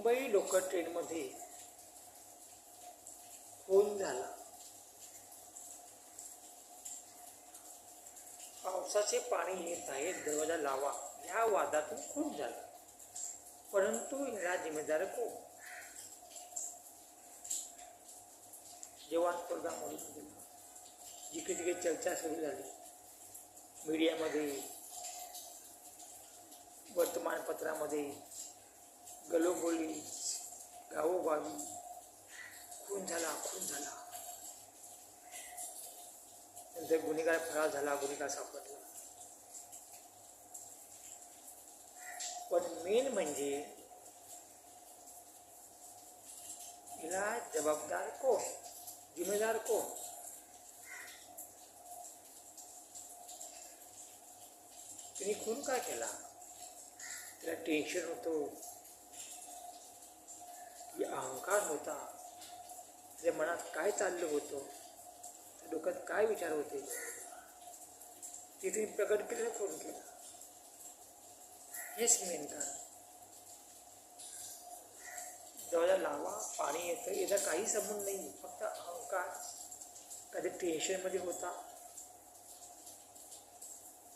Mumbai local ट्रेनमध्ये खून झाला. पावसाचे पाणी येत आहे, दरवाजा लावा, ह्या वादातून खून झाला. परंतु ह्याला जिम्मेदार कोण? जवान प्रोग्राममध्ये जिकडे तिकडे चर्चा सुरू झाली. मीडियामध्ये, वर्तमानपत्रामध्ये, गलोगोली, गावोगावी खून झाला, खून झाला. नंतर गुन्हेगार फरार झाला, गुन्हेगार सापडला. पण मेन म्हणजे हिला जबाबदार कोण, जिम्मेदार कोण? तिने खून का केला? तिला टेन्शन होतं की अहंकार होता, तिच्या मनात काय चाललं होतं, डोक्यात काय विचार होते, ते तिने प्रकट केलं, खून केला. हेच मेन कारण. दरवाजा लावा, पाणी येतं, याचा काही संबंध नाही. फक्त अहंकार, कधी टेन्शनमध्ये होता,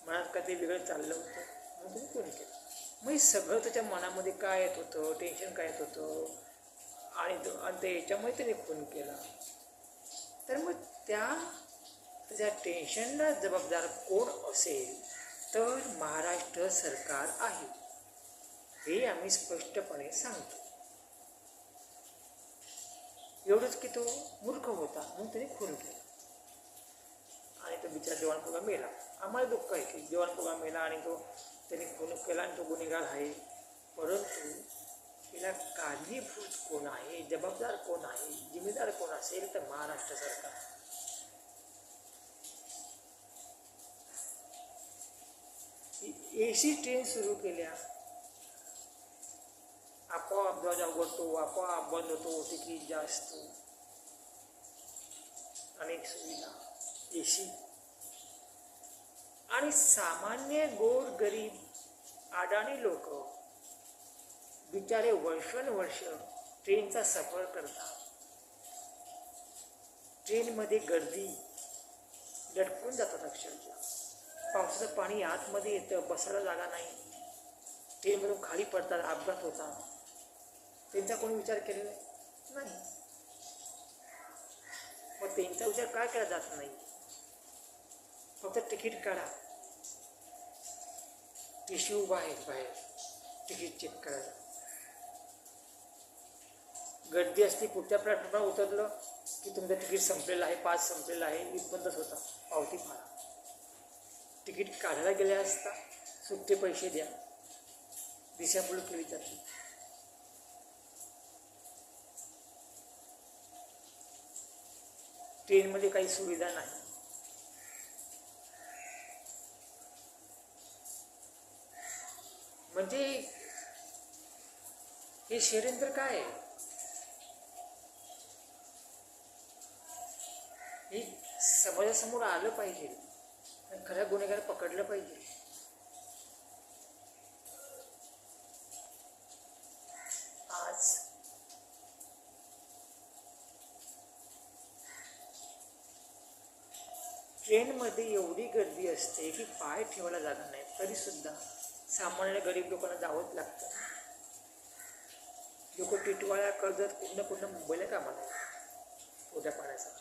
मनात कधी वेगळं चाललं होतं, म्हणून तुम्ही खून केलं. मग सगळं त्याच्या मनामध्ये काय येत होतं, टेन्शन काय येत होतं, आणि ते याच्यामुळे त्याने खून केला. तर मग त्याच्या टेन्शनला जबाबदार कोण असेल तर महाराष्ट्र सरकार आहे, हे आम्ही स्पष्टपणे सांगतो. एवढंच की तो मूर्ख होता म्हणून त्याने खून केला आणि तो बिचारा जवान पोगा मेला. आम्हाला दुःख आहे की जवान पोगा मेला आणि तो त्याने खून केला आणि तो गुन्हेगार आहे. परंतु तिला कारणीभूत कोण आहे, जबाबदार कोण आहे, जिम्मेदार कोण असेल तर महाराष्ट्र सरकार. एसी ट्रेन सुरू केल्या, आपोआप दरवाजा उघडतो, आपोआप बंद होतो, तिकीट जास्त, अनेक सुविधा, एसी. आणि सामान्य गोर गरीब अडाणी लोक बिचारे वर्षानुवर्ष ट्रेनचा सफर करतात. ट्रेनमध्ये गर्दी, लटकून जातात अक्षरशः. पावसाचं पाणी आतमध्ये येतं, बसायला जागा नाही, ट्रेनमधून खाली पडतात, अपघात होतात. त्यांचा कोणी विचार केलेला नाही. मग त्यांचा विचार काय केला जात नाही? फक्त तिकीट काढा, टिश्यू उभा आहे बाहेर, तिकीट चेक करायला. गर्दी असली, पुढच्या प्लॅटफॉर्मला उतरलं की तुमचं तिकीट संपलेलं आहे, पास संपलेलं आहे, इथपर्यंतच होता, पावती फाडा. तिकीट काढायला गेले असता सुट्टे पैसे द्या, दिशाभूल केली जाते. ट्रेनमध्ये काही सुविधा नाही. म्हणजे हे षड्यंत्र काय आहे? हे समाजासमोर आलं पाहिजे, खऱ्या गुन्हेगार पकडलं पाहिजे. आज ट्रेनमध्ये एवढी गर्दी असते की पाय ठेवायला जागा नाही, तरी सुद्धा सामान्य गरीब लोकांना जावंच लागतं. लोक टिटवाळ्या, कर्जत, कुठनं मुंबईला कामाला पोट्या पाण्यासाठी.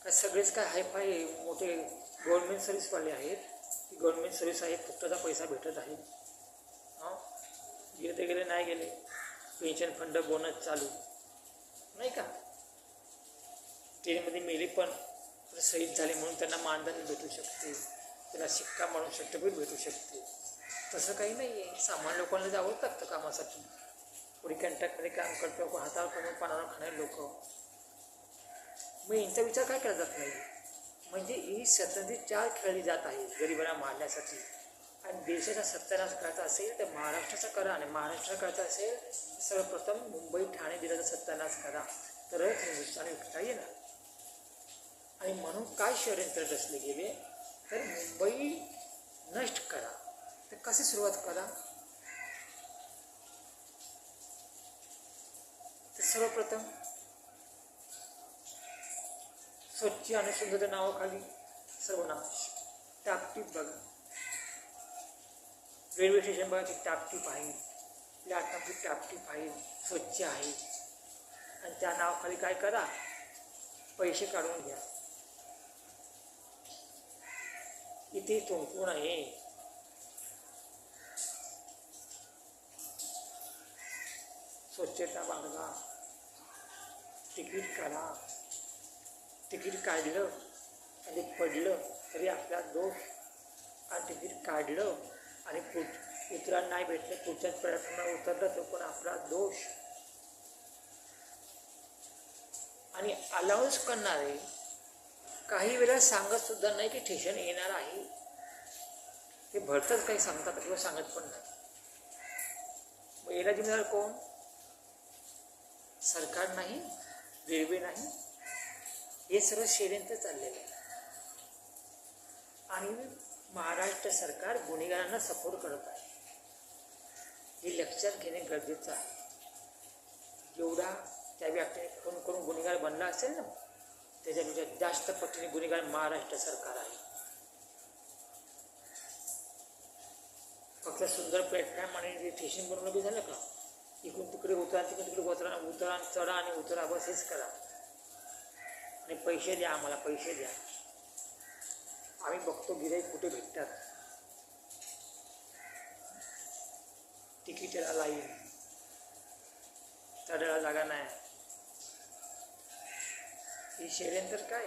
का सगळेच काय हायफाय मोठे गव्हर्नमेंट सर्व्हिसवाले आहेत की गव्हर्नमेंट सर्व्हिस आहे, फुकटाचा पैसा भेटत आहे. गेले ते गेले, नाही गेले, पेन्शन फंड, बोनस चालू नाही का. ट्रेनमध्ये मेले पण शहीद झाले म्हणून त्यांना मानधन भेटू शकते, त्यांना शिक्का म्हणून सर्टिफिकेट भेटू शकते. तसं काही नाही आहे. सामान्य लोकांना जावंच लागतं कामासाठी. पुढे कॉन्ट्रॅक्टमध्ये काम करतो, हातावर कमवून पानावर खाणारे लोक. मग यांचा विचार काय केला जात नाही? म्हणजे ही सतत चाल खेळली जात आहे गरिबांना मारण्यासाठी. आणि देशाचा सत्यानाश करायचा असेल तर महाराष्ट्राचा करा, आणि महाराष्ट्र करायचा असेल तर सर्वप्रथम मुंबई ठाणे जिल्ह्याचा सत्यानाश करा, तरच हिंदुस्थान विकता येणार. आणि म्हणून काय षड्यंत्र रचले गेले तर मुंबई नष्ट करा. तर कशी सुरुवात करा? सर्वप्रथम स्वच्छ आणि सुंदर नावाखाली सर्वनाश. टापटीप बघा, रेल्वे स्टेशन बघा की टापटीप आहे, प्लॅटफॉर्मची टापटीप आहे, स्वच्छ आहे. आणि त्या नावाखाली काय करा, पैसे काढून घ्या. इथे थुंकून आहे. स्वच्छता बाळगा, तिकीट काढा. तिकीट काढलं आणि पडलं तरी आपला दोष. आणि तिकीट काढलं आणि उतरायला नाही भेटलं, पुढच्याच प्लॅटफॉर्मला उतरलं तर पण आपला दोष. आणि अलाउन्स करणारे काही वेळा सांगत सुद्धा नाही की स्टेशन येणार आहे. ते भरतच काही सांगतात किंवा सांगत पण नाही. मग याला जिम्मेदार कोण? सरकार नाही, रेल्वे नाही. हे सर्व षडयंत्र चाललेलं आहे. आणि महाराष्ट्र सरकार गुन्हेगारांना सपोर्ट करत आहे. हे लक्षात घेणे गरजेचं आहे. जेवढा त्या व्यक्तीने फोन करून गुन्हेगार बनला असेल ना, त्याच्यापेक्षा जास्त पटीने गुन्हेगार महाराष्ट्र सरकार आहे. फक्त सुंदर प्लॅटफॉर्म आणि स्टेशन बनवणं बी झालं का? इकडून तिकडे उतरा, तिकडून तिकडे उतरा, चढा आणि उतरा, बस हेच करा. आणि पैसे द्या, आम्हाला पैसे द्या. आम्ही बघतो गिऱ्हाईक कुठे भेटतात. तिकीटला लाईन, चढायला जागा नाही. हे षडयंत्र काय?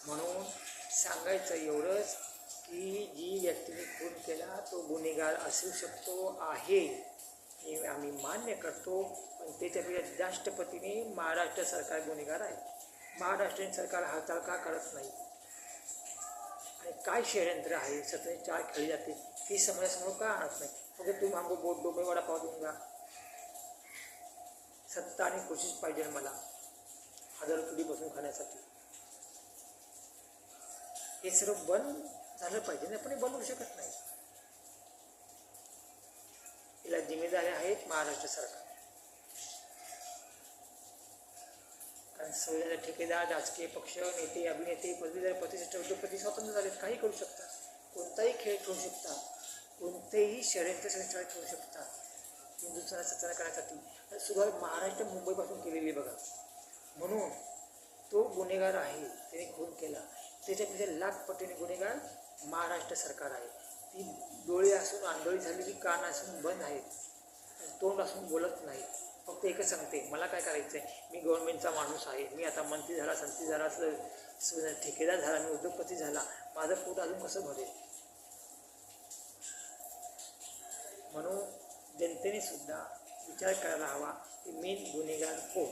म्हणून सांगायचं एवढंच की जी व्यक्तीने खून केला तो गुन्हेगार असू शकतो आहे, हे आम्ही मान्य करतो. पण त्याच्यापेक्षा जास्त पटीने महाराष्ट्र सरकार गुन्हेगार आहे. महाराष्ट्रीयन सरकार हालचाल का करत नाही? आणि काय षडयंत्र आहे? सतत चार खेळली जाते ती समोर का आणत नाही? फक्त तू मागो बोट डोबे वडापाव दूंगा. सत्ता आणि कोशिश पाहिजे मला हजार पिढी बसून खाण्यासाठी. हे सर्व बंद झालं पाहिजे ना, पण हे बंद होऊ शकत नाही. याला जिम्मेदारी आहेत महाराष्ट्र सरकार. कारण सगळे ठेकेदार, राजकीय पक्ष, नेते, अभिनेते, पदवीधर, प्रतिष्ठित उद्योगपती स्वतंत्र झालेत. काही करू शकतात, कोणताही खेळ खेळू शकतात, कोणतेही षडयंत्र खेळू शकतात हिंदुस्थानाचा सत्ता करण्यासाठी. सुरुवात महाराष्ट्र मुंबईपासून केलेली बघा. म्हणून तो गुन्हेगार आहे, त्याने खून केला. त्याच्यापेक्षा लाख पटीने गुन्हेगार महाराष्ट्र सरकार आहे. ती डोळे असून आंधळी झालेली, कान असून बंद आहेत, तोंड असून बोलत नाही. फक्त एकच सांगते, मला काय करायचं आहे, मी गव्हर्नमेंटचा माणूस आहे, मी आता मंत्री झाला, संत्री झाला, ठेकेदार झाला, मी उद्योगपती झाला, माझं पोट अजून कसं भरेल? म्हणून जनतेने सुद्धा विचार करायला हवा की मेन गुन्हेगार कोण.